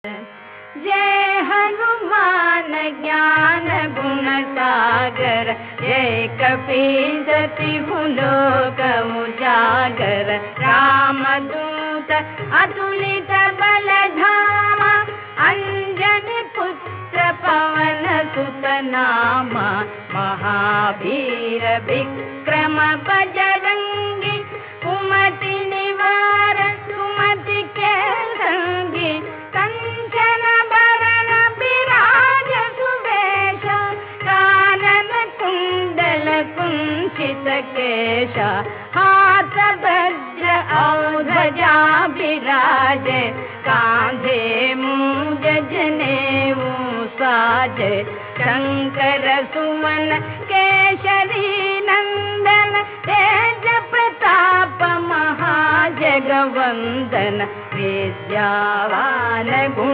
जय हनुमान ज्ञान गुण सागर, जय कपीसति लोक उजागर। रामदूत अतुलित बल धामा, अंजनी पुत्र पवन सुत नामा। महावीर विक्रम बजरंगी, कुमति निवार सुमति के संगी। कंचन बरन विराज सुवेश, कानन कुंडल कुंचित केश। हाथ वज्र और ध्वजा विराजे, कांधे मूंज जनेऊ साजे। शंकर सुमन केसरी नंदन, तेज प्रताप महाजगवंदन। विद्यावान गुण